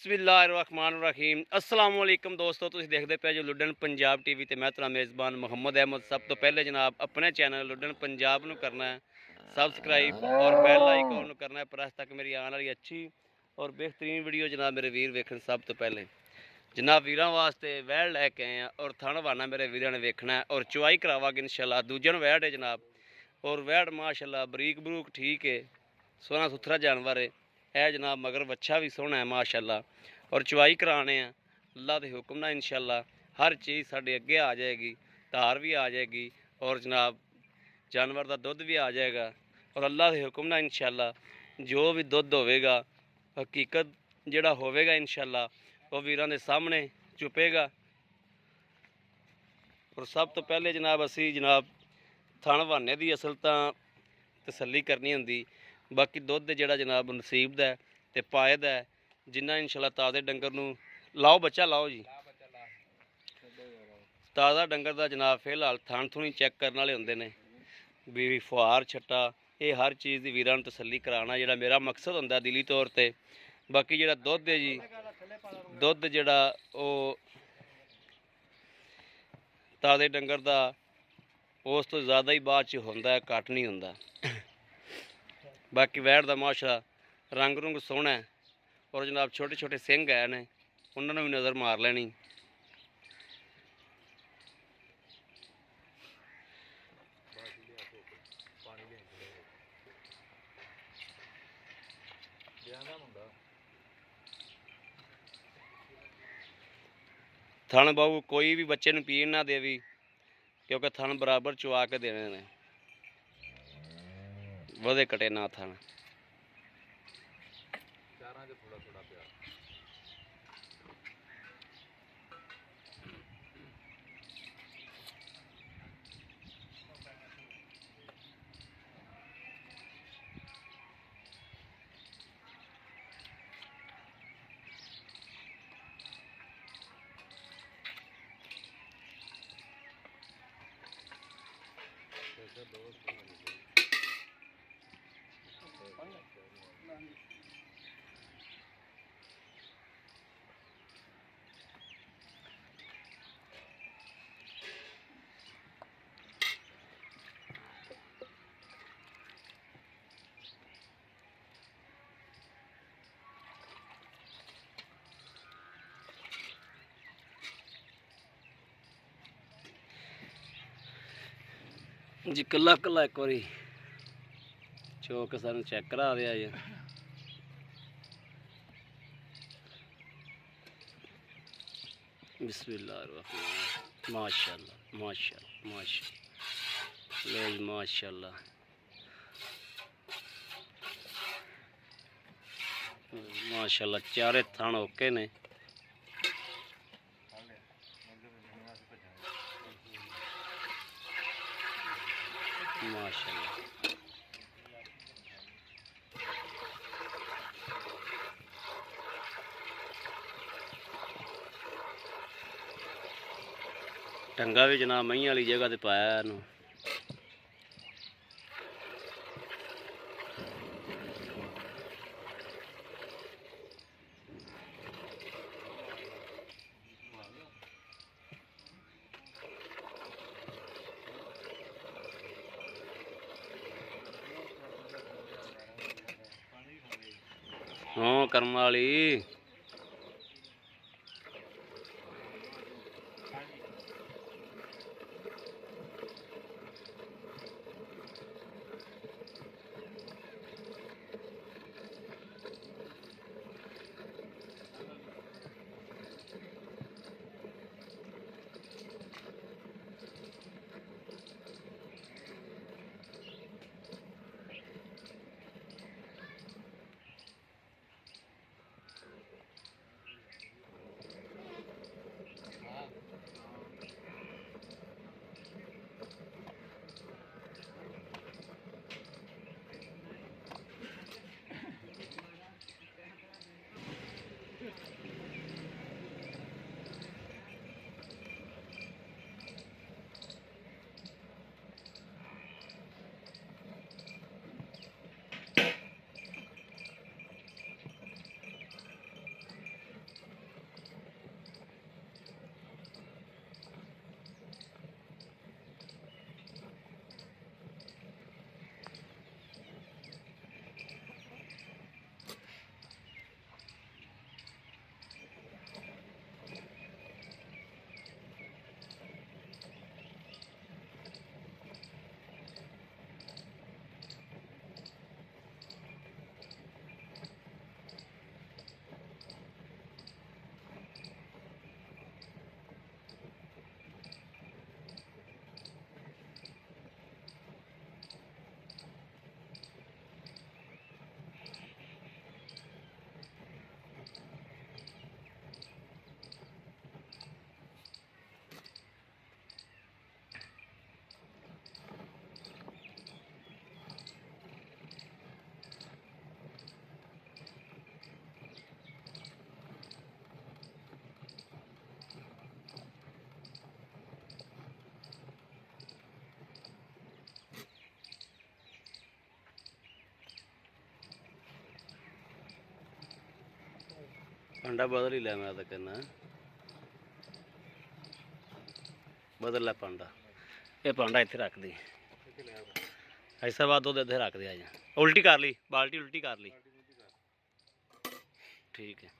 बिस्मिल्लाहिर्रहमानिर्रहीम अस्सलाम वालेकुम दोस्तों, तुसीं देखते पे जो लुडन पंजाब टीवी ते मैं तेरा मेज़बान मोहम्मद अहमद। सब तो पहले जनाब अपने चैनल लुडन पंजाब नू करना है सबसक्राइब और बैल आइकॉन नू करना है प्रेस, तक मेरी आने वाली अच्छी और बेहतरीन वीडियो जनाब मेरे वीर वेखन। सब तो पहले जनाब वीरां वास्ते वैड़ लैके आए हैं और थण वाना मेरे वीरां ने वेखना है और चुवाई करावांगे इंशाल्लाह। दूजे नूं वैड़ है जनाब और वैड़ माशाल्लाह बरीक बरूक ठीक है, सोहना सुथरा जानवर है। है जनाब मगर बच्चा भी सोहना है माशाल्लाह और चुवाई कराने हैं अल्लाह के हुक्म ना इंशाल्लाह। हर चीज़ साढ़े अगे आ जाएगी, धार भी आ जाएगी और जनाब जानवर का दुध भी आ जाएगा और अल्लाह के हुक्म ना इंशाल्लाह जो भी दुध होवेगा हकीकत जिहड़ा होवेगा इंशाल्लाह वो वीरां दे सामने चुपेगा। और सब तो पहले जनाब असी जनाब थण बहाने की असल तो तसल्ली करनी होंदी, बाकी दुध जिहड़ा जनाब नसीब दा ते पाए दा जिन्ना इंशाल्लाह ताज़े डंगर नूं लाओ बच्चा लाओ जी। ताज़ा डंगर का जनाब फिलहाल थण थुणी चैक करने वाले होंदे ने भी फुहार छट्टा, ये हर चीज़ की वीरां नूं तसल्ली कराना जिहड़ा मेरा मकसद होंदा दिली तौर पर। बाकी जिहड़ा दुध है जी, दुध जिहड़ा वो ताज़े डंगर का उस तो ज़्यादा ही बाद च होंदा है, घट नहीं होंदा। बाकी वैड़ का माशा रंग रुंग सोहना है और जनाब छोटे छोटे सिंह है ने, उन्होंने भी नज़र मार लेनी। थन बहु कोई भी बच्चे नूं पीण ना देवी, क्योंकि थन बराबर चुआ के देने ने, वधे कटे ना थन। जी कला कला एक बारी चौक सानू चेक करा दिया जी। बिस्मिल्लाह माशाल्लाह माशाल्लाह माशाल्लाह लो जी माशाल्लाह माशाल्लाह चारे थन ओके ने। माशाल्लाह टंगा भी जनाब मही वाली जगह ते पाया इनू। हाँ कर्म वाली ਭਾਂਡਾ ਬਦਲ ਹੀ ਲੈ, ਮੈਂ ਤਾਂ ਕਹਿੰਦਾ ਬਦਲ ਲੈ ਭਾਂਡਾ। ਇਹ ਭਾਂਡਾ ਇੱਥੇ ਰੱਖ ਦੇ, ਐਸਾ ਬਾਤ ਉਹਦੇ ਇੱਥੇ ਰੱਖ ਦੇ। ਆ ਜਾ, ਉਲਟੀ ਕਰ ਲਈ, ਬਾਲਟੀ ਉਲਟੀ ਕਰ ਲਈ। ਠੀਕ ਹੈ।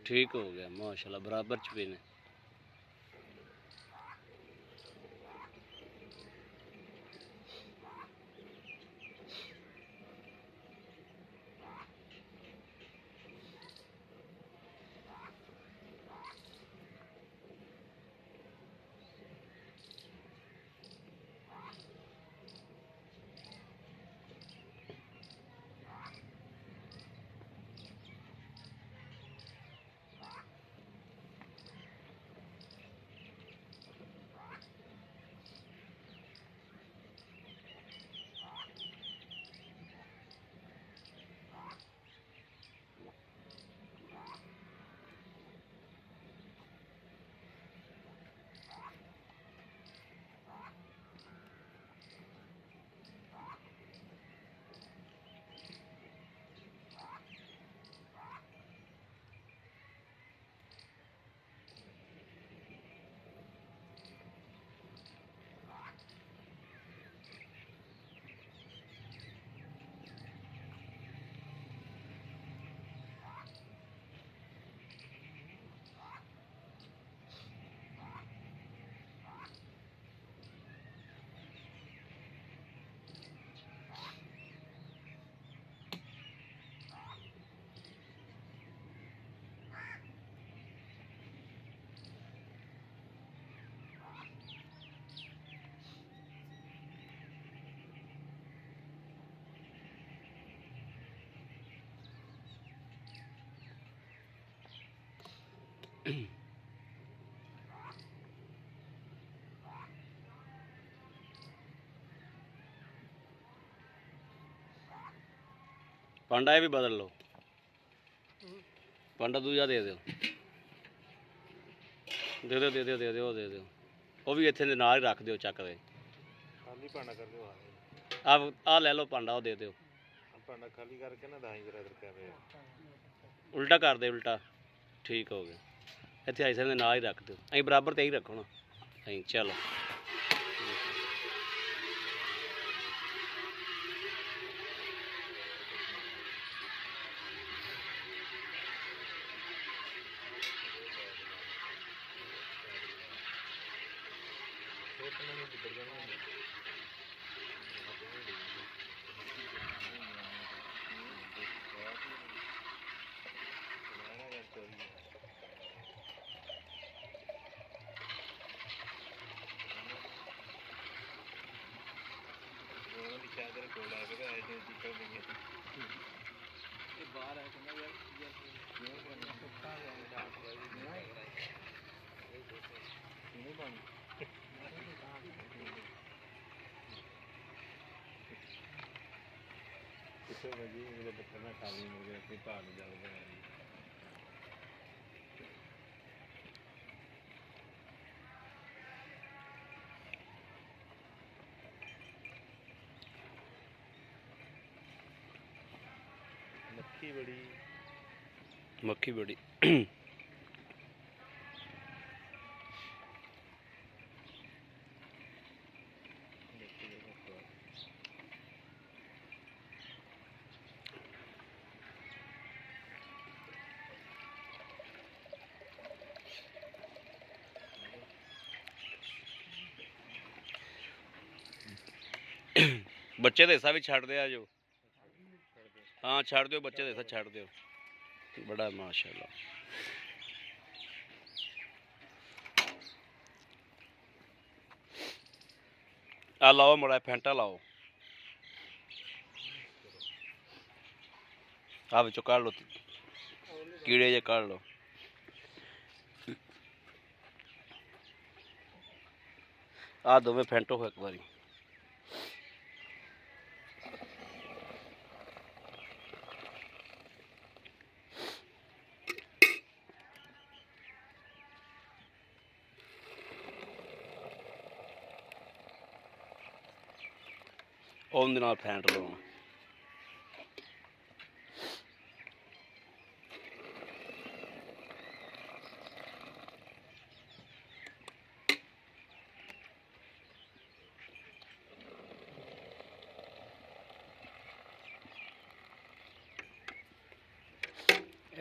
ठीक हो गया माशाल्लाह, बराबर च पे ने। पांडा ये भी बदल लो, पांडा दूजा दे दो, दे दो दे दो दे दो दे दो, वो भी इतने नाल ही रख दो, चक दे खाली पांडा कर दो। अब आ ले लो पांडा, वो दे दो पांडा खाली करके ना दाई जरा इधर कर रहे उल्टा कर दे, उल्टा ठीक हो गया। इतने ऐसे ने नाल ही रख दो, अं बराबर तो ही रखो ना अं। चलो खाली मुझे अपनी भाग जल गया। ਮੱਖੀ ਬੜੀ ਬੱਚੇ ਦੇ ਹਿੱਸਾ ਵੀ ਛੱਡ ਦਿਆ ਜੋ। ਹਾਂ ਛੱਡ ਦਿਓ, ਬੱਚੇ ਦੇ ਹਿੱਸਾ ਛੱਡ ਦਿਓ। ਬੜਾ ਮਾਸ਼ਾਅੱਲਾ। ਆ ਲਾਓ ਮੜਾ ਫੈਂਟਾ ਲਾਓ, ਆ ਵਿੱਚੋਂ ਕੱਢ ਲਓ, ਕੀੜੇ ਜੇ ਕੱਢ ਲਓ। ਆ ਦੋਵੇਂ ਫੈਂਟੋ ਇੱਕ ਵਾਰੀ। ਉਹਦੇ ਨਾਲ ਫੈਂਟ ਲਵਾਉਣਾ।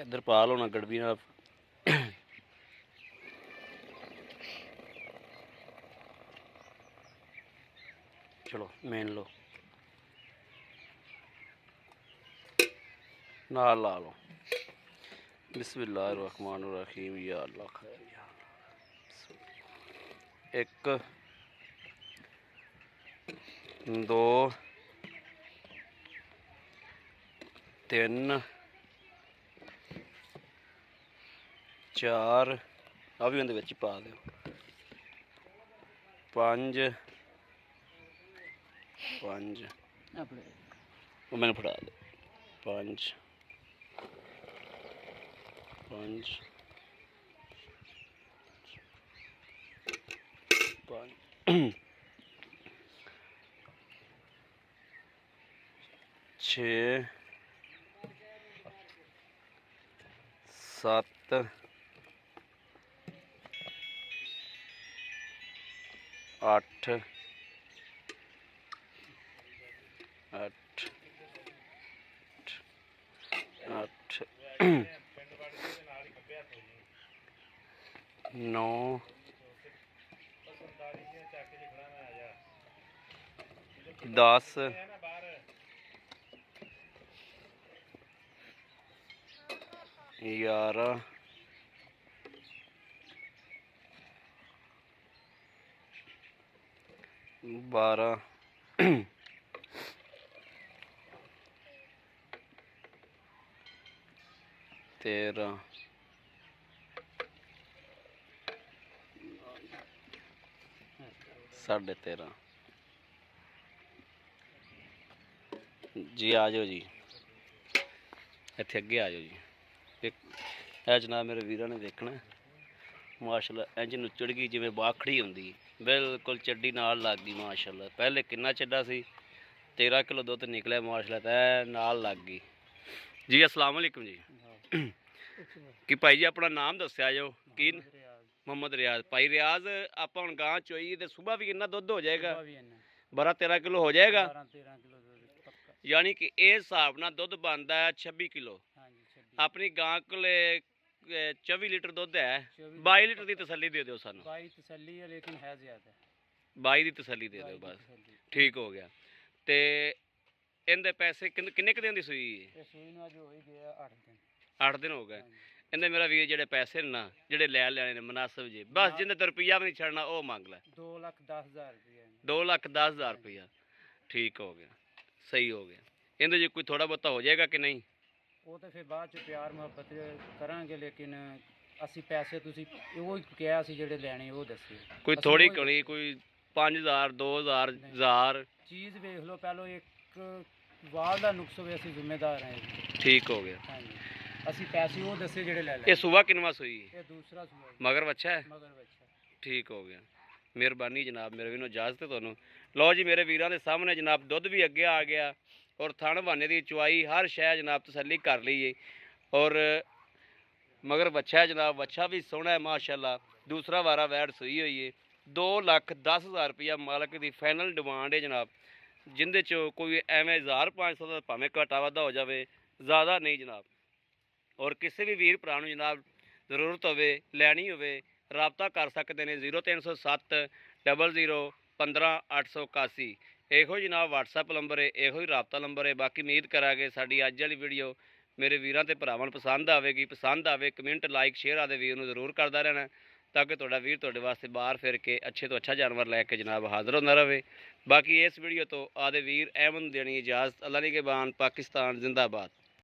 ਇੱਧਰ ਪਾ ਲਓ ਨਾ ਗੜਬੀ ਨਾਲ। ਚਲੋ ਮੇਨ ਲਓ, ਨਾਲ ਲਾ ਲਓ। ਬਿਸਮਿल्लाह रहमान रहीम या अल्लाह खैर या एक दो तीन चार, आ भी उहदे विच ही पा दिओ, पंज पंज वो मैंने फड़ा दे, पंज पंज पंज छे सत्त अठ अठ अठ नौ दस ग्यारह बारह तेरह साढ़े 13 जी। आ जाओ जी, इत्थे अगे आ जाओ जी। ਇਹ ਜਨਾਬ ਮੇਰੇ ਵੀਰਾਂ ਨੇ ਦੇਖਣਾ ਮਾਸ਼ਾਅੱਲਾ, ਇੰਜ ਨੁੱਚੜ ਗਈ ਜਿਵੇਂ ਬਾਖੜੀ ਹੁੰਦੀ, ਬਿਲਕੁਲ ਚੱਡੀ ਨਾਲ ਲੱਗ ਗਈ ਮਾਸ਼ਾਅੱਲਾ। ਪਹਿਲੇ ਕਿੰਨਾ ਚੱਡਾ ਸੀ, 13 ਕਿਲੋ ਦੁੱਧ ਨਿਕਲਿਆ ਮਾਸ਼ਾਅੱਲਾ, ਤਾਂ ਨਾਲ ਲੱਗ ਗਈ ਜੀ। अस्सलाम वालेकुम जी। ਕਿ ਭਾਈ ਜੀ ਆਪਣਾ ਨਾਮ ਦੱਸਿਆ ਜੋ ਕੀ? ਮੁਹੰਮਦ ਰਿਆਜ਼। ਭਾਈ ਰਿਆਜ਼, ਆਪਾਂ ਹੁਣ ਗਾਂ ਚੋਈ ਤੇ ਸਵੇਰ ਵੀ ਇੰਨਾ ਦੁੱਧ ਹੋ ਜਾਏਗਾ? 12-13 ਕਿਲੋ ਹੋ ਜਾਏਗਾ। यानी कि इस हिसाब नाल दुध बनता है 26 किलो। अपनी गां कोले 24 लीटर दुध है, 22 लीटर की तसल्ली दे दो सानू। 22 तसल्ली है लेकिन है ज्यादा। 22 की तसल्ली दे दो बस, ठीक हो गया। ते इनदे पैसे किन्ने क दिन दी सूई? सूई नू अज हो ही गया 8 दिन। 8 दिन हो गए। इनदे मेरा वीर जेडे पैसे ना जेडे लै लेने ने मुनासिब जी, बस जिंदे ते रुपया भी नहीं छड़ना ओ मांग लै। 2,10,000 रुपया। 2,10,000 रुपया, ठीक हो गया, सही हो गया। इनदे जी कोई थोड़ा बहुता हो जाएगा कि नहीं? वो तो फिर बाद च प्यार मुहब्बत करांगे, लेकिन ਅਸੀਂ ਪੈਸੇ ਤੁਸੀਂ ਉਹ ਕਿਹਾ ਸੀ ਜਿਹੜੇ ਲੈਣੇ ਉਹ ਦੱਸਿਓ। ਕੋਈ ਥੋੜੀ ਘਣੀ, ਕੋਈ 5000 2000 1000 ਚੀਜ਼ ਵੇਖ ਲਓ ਪਹਿਲਾਂ। ਇੱਕ ਵਾਲ ਦਾ ਨੁਕਸ ਹੋਵੇ, ਅਸੀਂ ਜ਼ਿੰਮੇਦਾਰ ਹਾਂ। ਠੀਕ ਹੋ ਗਿਆ। ਹਾਂਜੀ, ਅਸੀਂ ਪੈਸੇ ਉਹ ਦੱਸੇ ਜਿਹੜੇ ਲੈ ਲੈ। ਇਹ ਸੂਆ ਕਿੰਨਵਾ ਸੂਈ? ਇਹ ਦੂਸਰਾ ਸੂਆ। ਮਗਰ ਬੱਚਾ ਹੈ? ਮਗਰ ਬੱਚਾ। ਠੀਕ ਹੋ ਗਿਆ, ਮਿਹਰਬਾਨੀ ਜਨਾਬ। ਮੇਰੇ ਵੀਰੋ ਇਜਾਜ਼ਤ ਹੈ ਤੁਹਾਨੂੰ। ਲਓ ਜੀ ਮੇਰੇ ਵੀਰਾਂ ਦੇ ਸਾਹਮਣੇ ਜਨਾਬ ਦੁੱਧ ਵੀ ਅੱਗੇ ਆ ਗਿਆ, ਔਰ ਥਣ ਬਹਾਨੇ ਦੀ ਚੁਆਈ ਹਰ ਸ਼ੈ ਜਨਾਬ ਤਸੱਲੀ ਕਰ ਲਈਏ। ਔਰ ਮਗਰ ਬੱਚਾ ਹੈ ਜਨਾਬ, ਬੱਚਾ ਵੀ ਸੋਹਣਾ ਹੈ ਮਾਸ਼ਾਅੱਲਾ। ਦੂਸਰਾ ਵਾਰਾ ਵੈੜ ਸੂਈ ਹੋਈ ਹੈ। 2,10,000 ਰੁਪਇਆ ਮਾਲਕ ਦੀ ਫਾਈਨਲ ਡਿਮਾਂਡ ਹੈ ਜਨਾਬ, ਜਿੰਦੇ 'ਚ ਕੋਈ ਐਵੇਂ 1,500 ਦਾ ਭਾਵੇਂ ਘਾਟਾ ਵਾਧਾ ਹੋ ਜਾਵੇ, ज़्यादा नहीं जनाब। और किसी भी वीर भरा नूं जनाब ज़रूरत होवे, लैनी होवे, राबता कर सकते हैं 0307 00 15 881। ਇਹੋ जनाब WhatsApp नंबर है, ਇਹੋ ही राबता नंबर है। बाकी उम्मीद करांगे साडी अज वाली वीडियो मेरे वीरां ते भरावां नूं पसंद आवेगी। पसंद आवे कमेंट लाइक शेयर आदे वीर नूं जरूर करदा रहना, ताकि तुहाडा वीर तुहाडे वास्ते बाहर फिर के अच्छे तो अच्छा जानवर लैके जनाब हाज़र होंदा रहे। बाकी इस वीडियो तो आदे वीर अहमद देनी इजाज़त। अल्लाह निगहबान, पाकिस्तान जिंदाबाद।